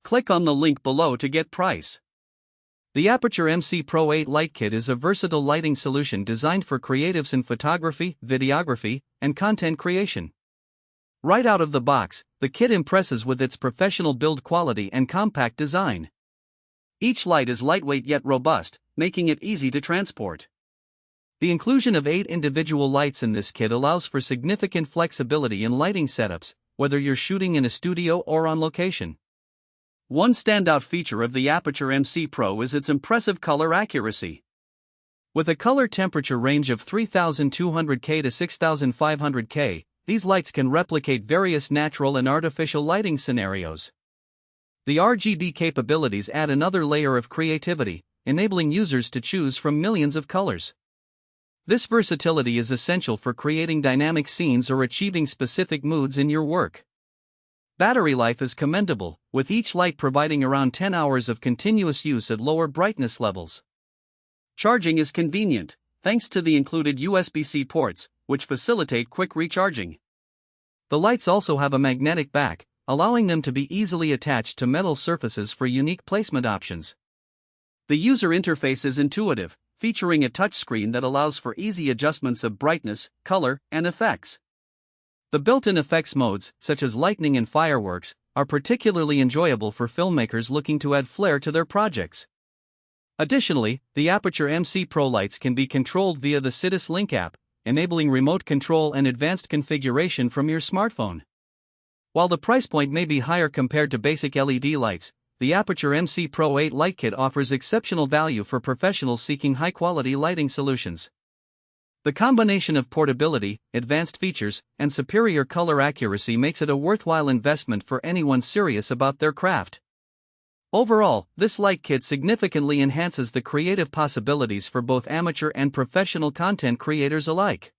Click on the link below to get price. The Aputure MC Pro 8 Light Kit is a versatile lighting solution designed for creatives in photography, videography, and content creation. Right out of the box, the kit impresses with its professional build quality and compact design. Each light is lightweight yet robust, making it easy to transport. The inclusion of 8 individual lights in this kit allows for significant flexibility in lighting setups, whether you're shooting in a studio or on location. One standout feature of the Aputure MC Pro is its impressive color accuracy. With a color temperature range of 3200K to 6500K, these lights can replicate various natural and artificial lighting scenarios. The RGB capabilities add another layer of creativity, enabling users to choose from millions of colors. This versatility is essential for creating dynamic scenes or achieving specific moods in your work. Battery life is commendable, with each light providing around 10 hours of continuous use at lower brightness levels. Charging is convenient, thanks to the included USB-C ports, which facilitate quick recharging. The lights also have a magnetic back, allowing them to be easily attached to metal surfaces for unique placement options. The user interface is intuitive, featuring a touchscreen that allows for easy adjustments of brightness, color, and effects. The built-in effects modes, such as lightning and fireworks, are particularly enjoyable for filmmakers looking to add flair to their projects. Additionally, the Aputure MC Pro lights can be controlled via the Citus Link app, enabling remote control and advanced configuration from your smartphone. While the price point may be higher compared to basic LED lights, the Aputure MC Pro 8 Light Kit offers exceptional value for professionals seeking high-quality lighting solutions. The combination of portability, advanced features, and superior color accuracy makes it a worthwhile investment for anyone serious about their craft. Overall, this light kit significantly enhances the creative possibilities for both amateur and professional content creators alike.